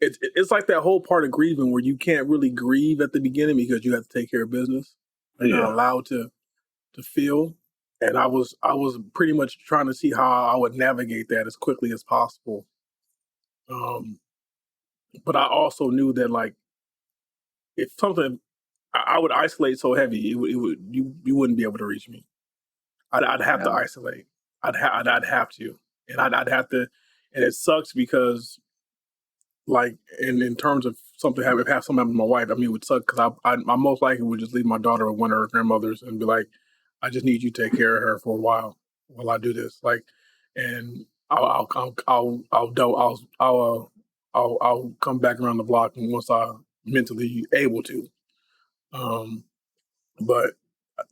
it's like that whole part of grieving where you can't really grieve at the beginning because you have to take care of business. You're not allowed to feel. And I was pretty much trying to see how I would navigate that as quickly as possible. But I also knew that like if something I would isolate so heavy, it would you wouldn't be able to reach me. I'd have to isolate. I'd have to, and I'd have to, and it sucks because, like, in terms of something have something happen to my wife, I mean, it would suck because I most likely would just leave my daughter with one of her grandmothers and be like, I just need you to take care of her for a while I do this, like, and I'll come back around the block once I'm mentally able to. But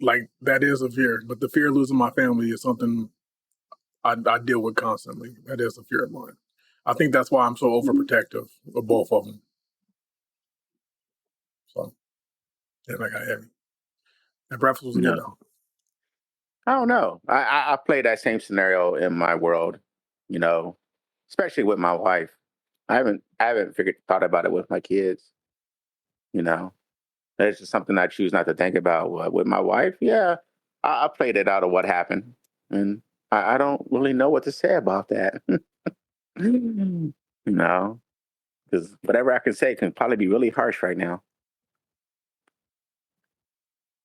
like that is a fear. But the fear of losing my family is something I deal with constantly. That is a fear of mine. I think that's why I'm so overprotective of both of them. So, yeah, I got heavy. That breakfast was good though. I don't know. I play that same scenario in my world, you know, especially with my wife. I haven't thought about it with my kids. You know, it's just something I choose not to think about. With my wife, yeah, I played it out of what happened, and I don't really know what to say about that. You know, because whatever I can say can probably be really harsh right now.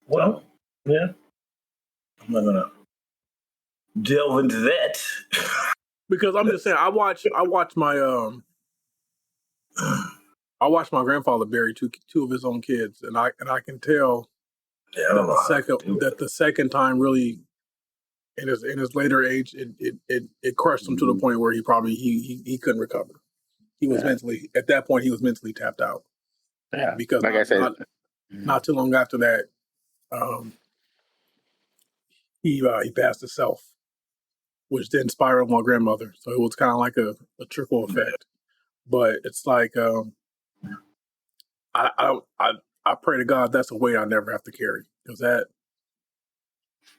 Well, yeah, I'm not gonna delve into that because I'm just saying I watched my grandfather bury two of his own kids, and I can tell that the second time really in his later age it crushed him to the point where he probably he couldn't recover. He was mentally at that point he was mentally tapped out. Yeah, because like I said, not too long after that, he passed himself, which then spiraled my grandmother. So it was kind of like a trickle effect. But it's like I pray to God that's a weight I never have to carry, because that,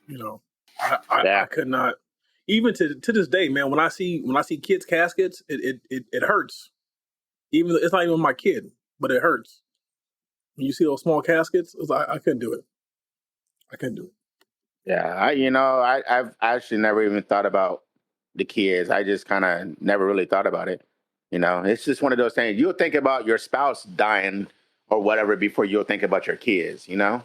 you know, I could not. Even to this day, man, when I see kids' caskets, it hurts. Even it's not even my kid, but it hurts. When you see those small caskets, it's like, I couldn't do it. I couldn't do it. Yeah, I've actually never even thought about the kids. I just kind of never really thought about it. You know, it's just one of those things. You'll think about your spouse dying or whatever before you'll think about your kids. You know.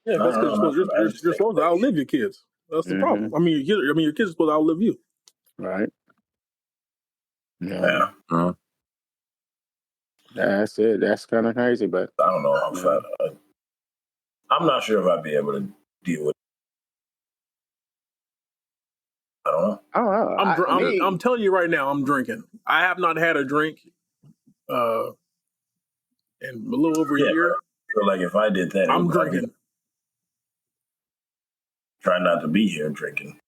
Yeah, that's because you're supposed to outlive your kids. That's the problem. I mean, your kids are supposed to outlive you. Right. Yeah. That's it. That's kind of crazy, but I don't know. I'm not sure if I'd be able to deal with it. I don't know. I'm telling you right now, I'm drinking. I have not had a drink in a little over a year. I feel like if I did that, I'm drinking. Try not to be here drinking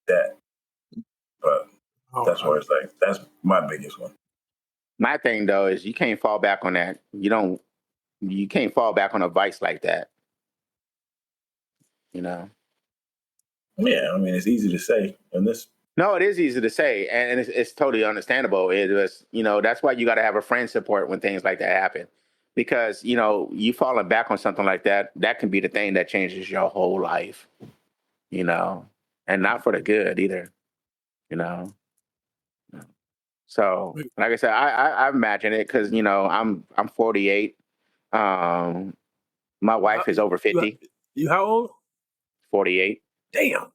that. But that's why it's like, that's my biggest one. My thing though is you can't fall back on that. You can't fall back on a vice like that. You know. Yeah, I mean it's easy to say, and this. No, it is easy to say, and it's totally understandable. It was, that's why you got to have a friend support when things like that happen, because you falling back on something like that, that can be the thing that changes your whole life, and not for the good either, you know. So, like I said, I imagine it because I'm 48. My wife is over 50. You how old? 48. Damn.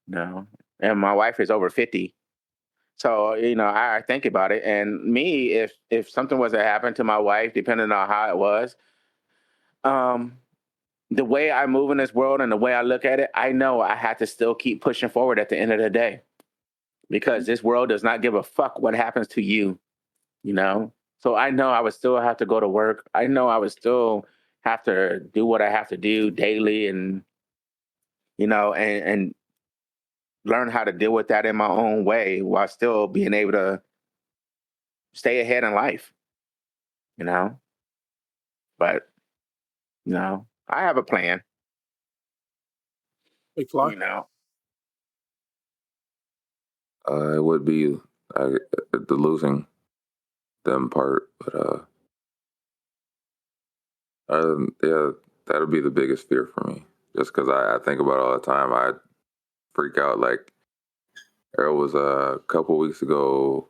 No, and my wife is over 50. So, I think about it. And me, if something was to happen to my wife, depending on how it was, the way I move in this world and the way I look at it, I know I have to still keep pushing forward at the end of the day, because this world does not give a fuck what happens to you, So I know I would still have to go to work. I know I would still have to do what I have to do daily, and, and learn how to deal with that in my own way while still being able to stay ahead in life, But, I have a plan. Big fly. It would be the losing them part, but yeah, that would be the biggest fear for me. Just because I think about it all the time, I freak out. Like there was a couple weeks ago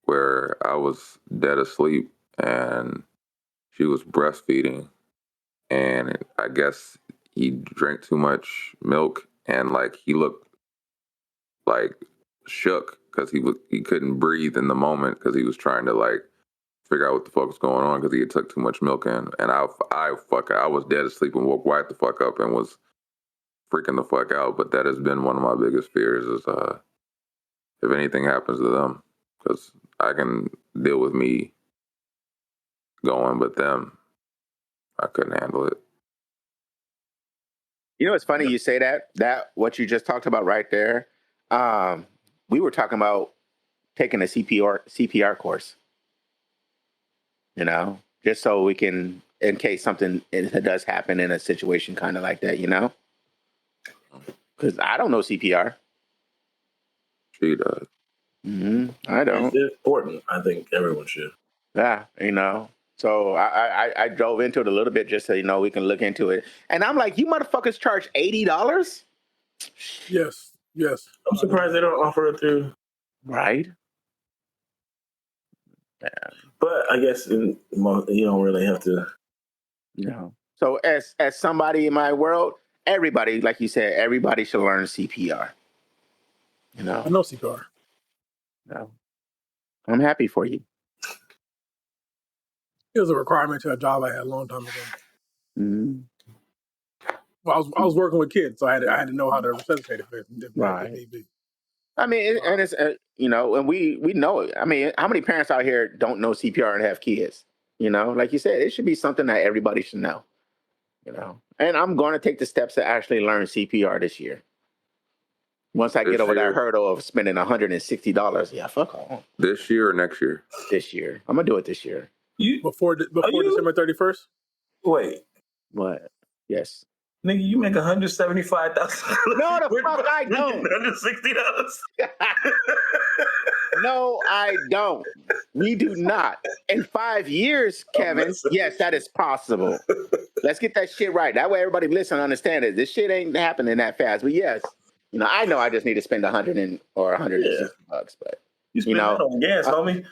where I was dead asleep and she was breastfeeding, and I guess he drank too much milk, and like he looked like shook because he couldn't breathe in the moment because he was trying to like figure out what the fuck was going on because he had took too much milk in, and I was dead asleep and woke right the fuck up and was freaking the fuck out. But that has been one of my biggest fears is if anything happens to them, because I can deal with me going, but them, I couldn't handle it. It's funny you say that what you just talked about right there. We were talking about taking a CPR course, just so we can, in case something does happen in a situation kind of like that, because I don't know CPR. She does. I don't. It's important. I think everyone should. Yeah, So I drove into it a little bit just so we can look into it, and I'm like, you motherfuckers charge $80? Yes. I'm surprised they don't offer it through. Right. Yeah. But I guess you don't really have to. So as somebody in my world, everybody, like you said, everybody should learn CPR. I know CPR. No. I'm happy for you. It was a requirement to a job I had a long time ago. Mm-hmm. Well, I was working with kids, so I had to know how to resuscitate if need be. I mean, and it's and we know it. I mean, how many parents out here don't know CPR and have kids? Like you said, it should be something that everybody should know. And I'm going to take the steps to actually learn CPR this year. Once I get over that hurdle of spending $160, yeah, fuck off. This year or next year? This year. I'm gonna do it this year. Before December 31st? Wait. What? Yes. Nigga, you make $175,000. No, the fuck I don't. $160. No, I don't. We do not. In 5 years, Kevin, yes, that is possible. Let's get that shit right. That way everybody listen and understand it. This shit ain't happening that fast. But yes, I know I just need to spend $160, but you spend that on gas, homie.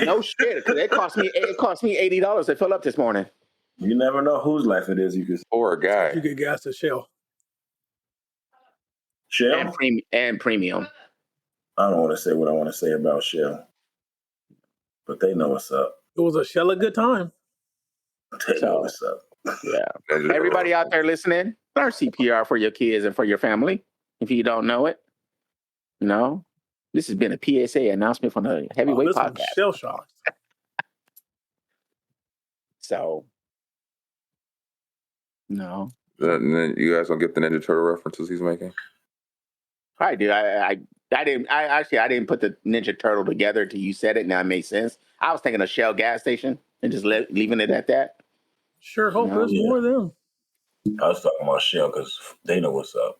No shit, because it cost me $80 to fill up this morning. You never know whose life it is. You could, or a guy. You get gas at Shell. Shell and premium. I don't want to say what I want to say about Shell, but they know what's up. It was a Shell a good time. They know what's up. Yeah. Everybody out there listening, learn CPR for your kids and for your family. If you don't know it, this has been a PSA announcement from the Heavyweight Podcast. Shell shock. So, no. And then you guys don't get the Ninja Turtle references he's making? I do. I didn't put the Ninja Turtle together until you said it. Now it makes sense. I was thinking of Shell gas station and just leaving it at that. Sure, hope there's more of them. I was talking about Shell because they know what's up.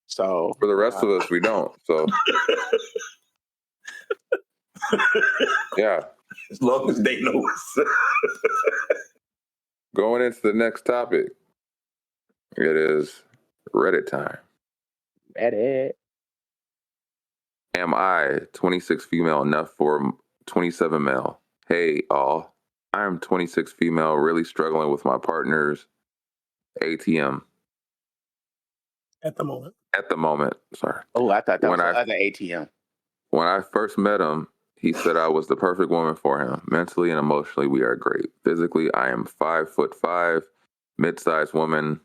So for the rest of us, we don't. So yeah. As long as they know what's up. Going into the next topic, it is Reddit time. Reddit. Am I 26 female enough for 27 male? Hey, all. I am 26 female, really struggling with my partner's ATM. At the moment. At the moment, sorry. Oh, I thought that was the other ATM. When I first met him, he said I was the perfect woman for him. Mentally and emotionally, we are great. Physically, I am 5'5", mid-sized woman.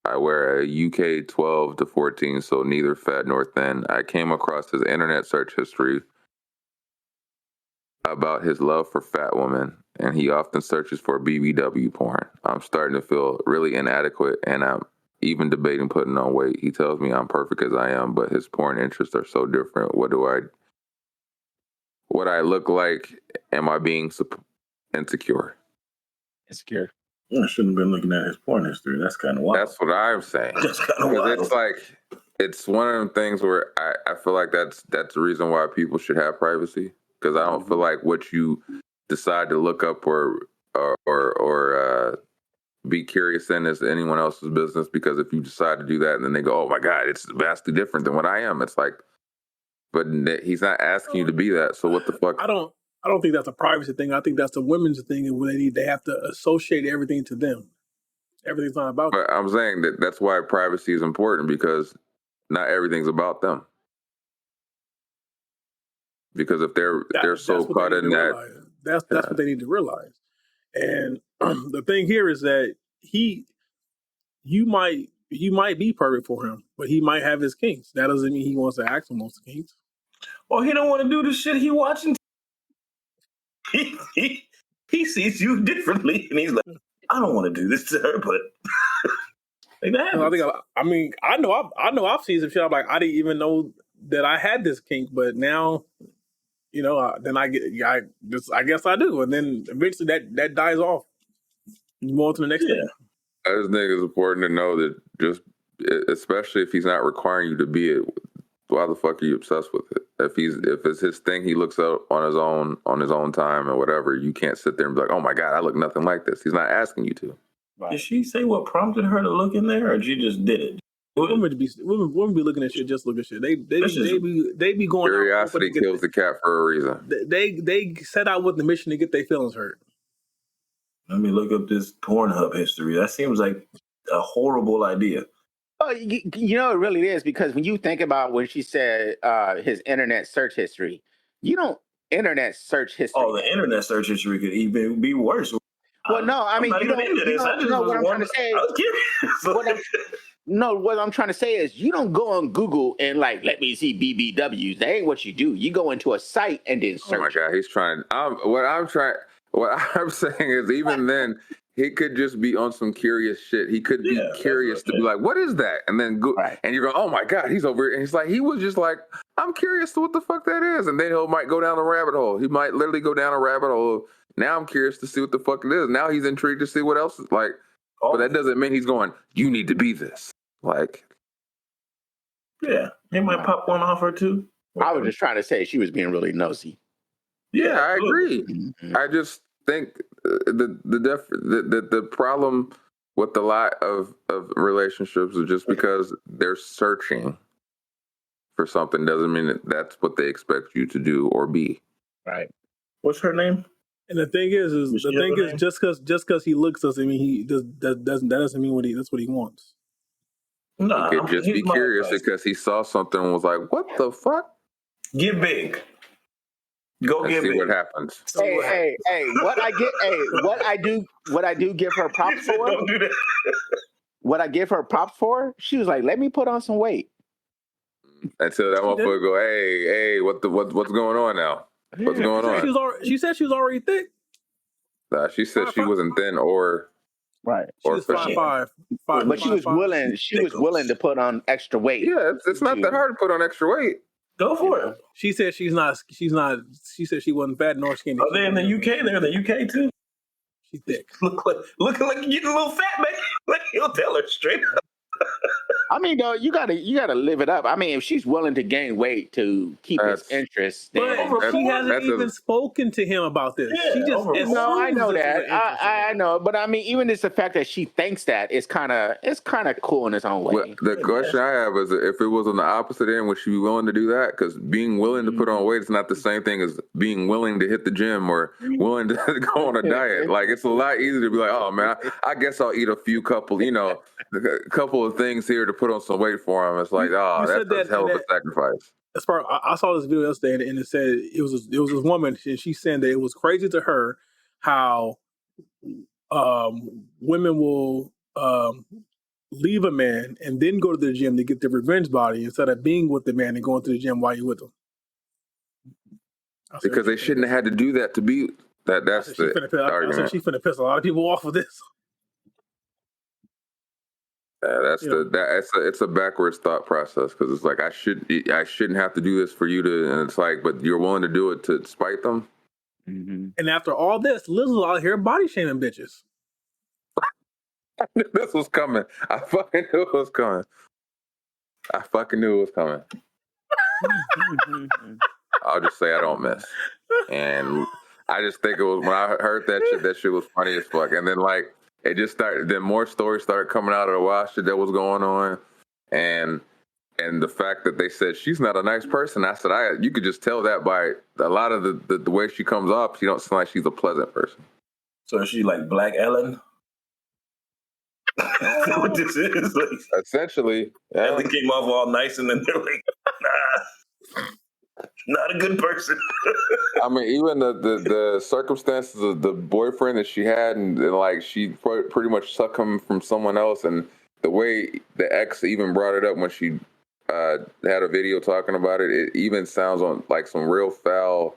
I wear a UK 12 to 14, so neither fat nor thin. I came across his internet search history about his love for fat women, and he often searches for BBW porn. I'm starting to feel really inadequate, and I'm even debating putting on weight. He tells me I'm perfect as I am, but his porn interests are so different. What I look like? Am I being insecure? Insecure. I shouldn't have been looking at his porn history. That's kind of wild. That's what I'm saying. That's kind of wild. It's like, it's one of them things where I feel like that's the reason why people should have privacy. Because I don't feel like what you decide to look up or be curious in is anyone else's business. Because if you decide to do that and then they go, oh my God, it's vastly different than what I am. It's like, but he's not asking you to be that. So what the fuck? I don't think that's a privacy thing. I think that's a women's thing, and they have to associate everything to them. Everything's not about them. But I'm saying that's why privacy is important, because not everything's about them. Because if they're so caught in that, that's what they need to realize. And the thing here is that you might be perfect for him, but he might have his kinks. That doesn't mean he wants to act on those kinks. Well, he don't want to do the shit he watching. He sees you differently, and he's like, I don't want to do this to her, but I know I've seen some shit. I'm like, I didn't even know that I had this kink, but now, then I guess I do, and then eventually that dies off. You move on to the next thing. I just think it's important to know that, just especially if he's not requiring you to be it, why the fuck are you obsessed with it? If it's his thing, he looks up on his own time or whatever. You can't sit there and be like, oh my God, I look nothing like this. He's not asking you to. Right. Did she say what prompted her to look in there, or she just did it? Women be looking at shit, just look at shit. They be going. Curiosity kills the cat for a reason. They set out with the mission to get their feelings hurt. Let me look up this Pornhub history. That seems like a horrible idea. Oh, it really is, because when you think about when she said his internet search history, you don't internet search history. Oh, the internet search history could even be worse. Well, no, I mean, you don't into this. I just know what I'm trying to say. I was curious. What I'm trying to say is, you don't go on Google and like, let me see BBWs. That ain't what you do. You go into a site and then search. Oh my God, he's trying. What I'm saying is, even then, he could just be on some curious shit. He could be curious to be like, what is that? And then go, and you're going, oh my God, he's over here. And he's like, he was just like, I'm curious to what the fuck that is. And then he might go down a rabbit hole. He might literally go down a rabbit hole. Now I'm curious to see what the fuck it is. Now he's intrigued to see what else is like. Oh. But that doesn't mean he's going, you need to be this. Like. Yeah, he might pop one off her too. I was just trying to say she was being really nosy. Yeah, I agree. Mm-hmm. I just think the problem with a lot of relationships is just because they're searching for something doesn't mean that that's what they expect you to do or be. Right. What's her name? And the thing is just because he looks doesn't mean that doesn't mean that's what he wants. No, he could just be curious because he saw something and was like, "What the fuck?" Get big. Go get big. See what happens. Hey, what I do give her props for. Don't do that. What I give her props for, she was like, "Let me put on some weight." Until that motherfucker go, "Hey, what's going on now? What's going on?" She said she was already thick. Nah, she said she wasn't thin or. Right. She was 5'5", but she was willing. She was willing to put on extra weight. Yeah, it's not that hard to put on extra weight. Go for it. She said she's not. She said she wasn't fat nor skinny. Are they in the UK? They're in the UK too. She's thick. Looking like you're getting a little fat, man. Like he'll tell her straight up. I mean, though, you gotta live it up. I mean, if she's willing to gain weight to keep his interest, then but she hasn't even spoken to him about this. Yeah, she just no, I know that. I know, but I mean, even just the fact that she thinks that it's kind of cool in its own way. Well, the question I have is, if it was on the opposite end, would she be willing to do that? Because being willing to put on weight is not the same thing as being willing to hit the gym or willing to go on a diet. Like, it's a lot easier to be like, oh man, I guess I'll eat a couple of things here to put on some weight for him. It's like, that's a hell of a sacrifice. As far I saw this video yesterday, and it said it was this woman, and she said that it was crazy to her how women will leave a man and then go to the gym to get their revenge body instead of being with the man and going to the gym while you're with them. Because they shouldn't have had to do that to be that. That's the argument. I said she's finna piss a lot of people off with this. Yeah, it's a backwards thought process, because it's like I shouldn't have to do this for you to, and it's like, but you're willing to do it to spite them. Mm-hmm. And after all this, Lizzo's out here body shaming bitches. I knew this was coming. I fucking knew it was coming. I'll just say I don't miss, and I just think it was when I heard that shit was funny as fuck, and then like. It just started. Then more stories started coming out of the wild shit that was going on, and the fact that they said she's not a nice person. I said, you could just tell that by a lot of the way she comes off. She don't seem like she's a pleasant person. So is she like Black Ellen? That's what this is. Like, essentially, Ellen came off all nice, and then they're like, nah. Not a good person. I mean, even the circumstances of the boyfriend that she had, and like she pretty much took him from someone else, and the way the ex even brought it up when she had a video talking about it, it even sounds on like some real foul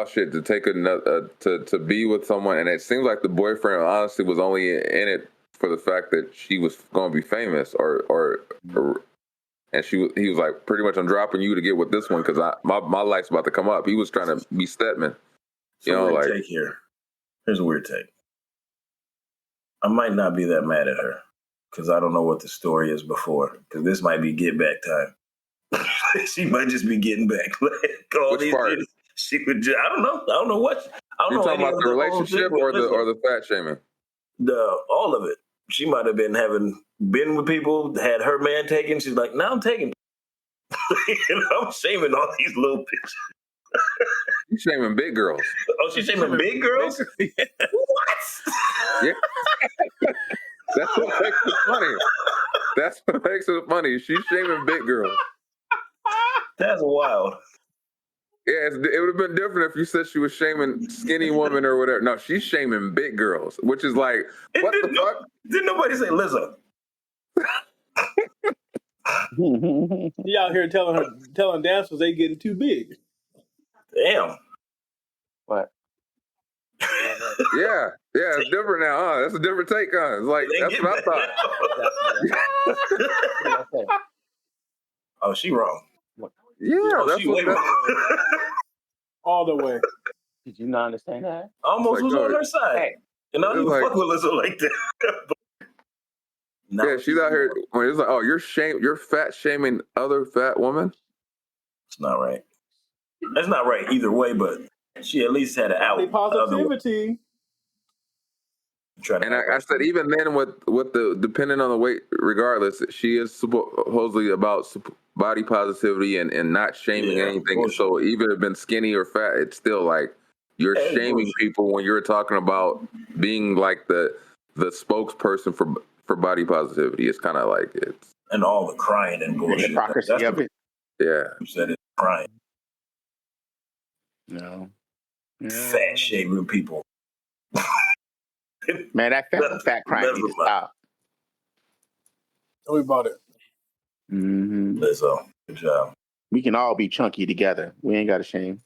shit to take to be with someone, and it seems like the boyfriend honestly was only in it for the fact that she was going to be famous, or and he was like, pretty much, I'm dropping you to get with this one because my life's about to come up. He was trying to be Stedman. Take here. Here's a weird take. I might not be that mad at her because I don't know what the story is before. Because this might be get back time. She might just be getting back. Which part? She would. I don't know. I don't know what. I don't you know. Talking about the relationship or the fat shaming? All of it. She might have been with people, had her man taken. She's like, now I'm taking. I'm shaming all these little bitches. She's shaming big girls. Oh, she's shaming big girls? What? Yeah. That's what makes it funny. That's what makes it funny. She's shaming big girls. That's wild. Yeah, it would have been different if you said she was shaming skinny women or whatever. No, she's shaming big girls, which is like, what the fuck? Didn't nobody say Lizzo? He out here telling dancers they getting too big. Damn. What? Yeah, it's different now, huh? That's a different take on it. It's like, that's what I thought. Oh, she wrong. Yeah, that's she way wrong. All the way. Did you not understand that? Almost was on her side. Hey. And I don't even fuck with Lizzo like that. Yeah, she's out here when it's like, oh, you're fat shaming other fat women. It's not right. That's not right either way, but she at least had an out. Positivity. And I said, even then, with the depending on the weight, regardless, she is supposedly about body positivity and not shaming anything. Bullshit. So even if it's been skinny or fat, it's still like you're shaming people when you're talking about being like the spokesperson for body positivity. It's kind of like it's and all the crying and bullshit. Hypocrisy of it. Yeah, you said it's crying. No. Fat shaming people. Man, that fat crying needs to stop. Tell me about it. Mm-hmm. Lizzo, good job. We can all be chunky together. We ain't got a shame.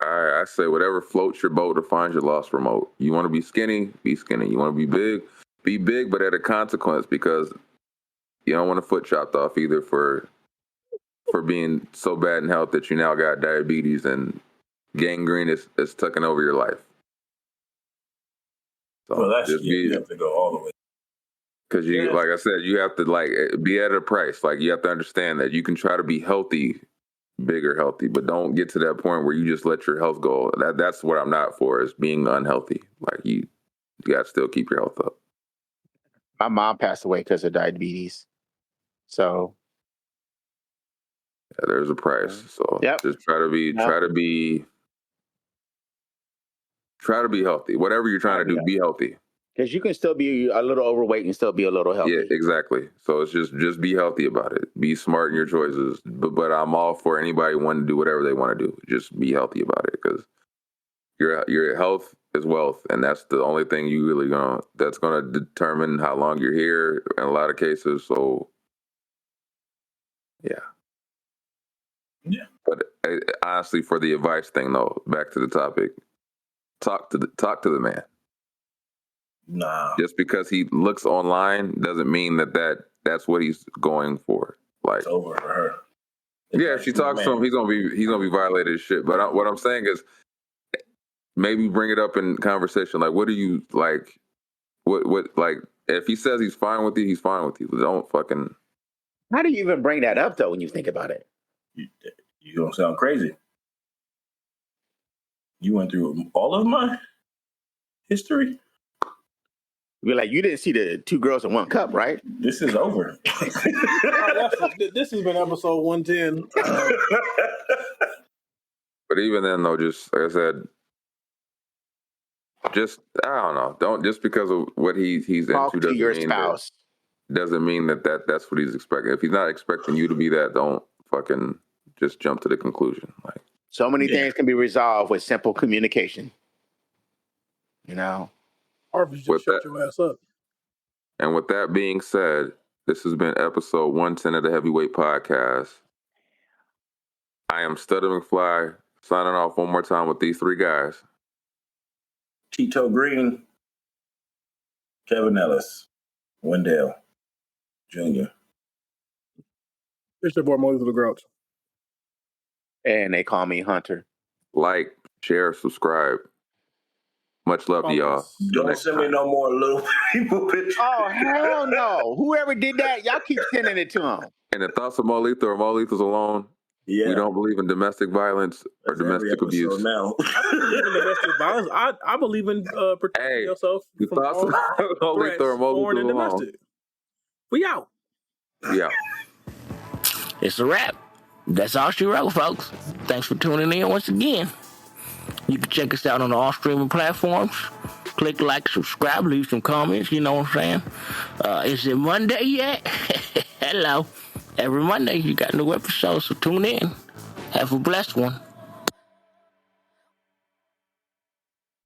I say whatever floats your boat or finds your lost remote. You want to be skinny, be skinny. You want to be big, but at a consequence, because you don't want a foot chopped off either for being so bad in health that you now got diabetes and gangrene is taking over your life. So well, that's you have to go all the way. Because like I said, you have to be at a price. Like you have to understand that you can try to be healthy, big or healthy, but don't get to that point where you just let your health go. That's what I'm not for, is being unhealthy. Like you got to still keep your health up. My mom passed away because of diabetes. So yeah, there's a price. So just try to be healthy. Whatever you're trying to do, be healthy. Because you can still be a little overweight and still be a little healthy. Yeah, exactly. So it's just be healthy about it. Be smart in your choices. But I'm all for anybody wanting to do whatever they want to do. Just be healthy about it, because your health is wealth, and that's the only thing you really that's gonna determine how long you're here in a lot of cases. So yeah. But honestly, for the advice thing though, back to the topic, talk to the man. Nah. Just because he looks online doesn't mean that's what he's going for. Like it's over for her. If she talks to him, he's gonna be violated as shit. But what I'm saying is, maybe bring it up in conversation. Like, what do you like? What like? If he says he's fine with you, he's fine with you. Don't fucking. How do you even bring that up though when you think about it? You don't sound crazy. You went through all of my history. You're like, you didn't see the 2 girls in 1 cup, right? This is over. This has been episode 110. But even then, though, just like I said, I don't know. Don't just because of what he's Talk into to your spouse. Doesn't mean that's what he's expecting. If he's not expecting you to be that, don't fucking just jump to the conclusion. Like so many things can be resolved with simple communication. You know. Or if you just shut your ass up. And with that being said, this has been episode 110 of the Heavyweight Podcast. I am Stutter McFly, signing off one more time with these 3 guys. Tito Green, Kevin Ellis, Wendell Jr. It's your boy Moses the Grouch. And they call me Hunter. Like, share, subscribe. Much love to y'all. Don't send me no more little people pictures. Oh, hell no. Whoever did that, y'all keep sending it to them. And the thoughts of Mo Lethal or Mo Lethal's alone. Yeah. We don't believe in domestic violence or domestic abuse. Now. I don't believe in domestic violence. I believe in protecting yourself from all threats, foreign and domestic. We out. Yeah. It's a wrap. That's all she wrote, folks. Thanks for tuning in once again. You can check us out on all streaming platforms. Click like, subscribe, leave some comments. You know what I'm saying? Is it Monday yet? Hello. Every Monday you got new episodes, so tune in. Have a blessed one.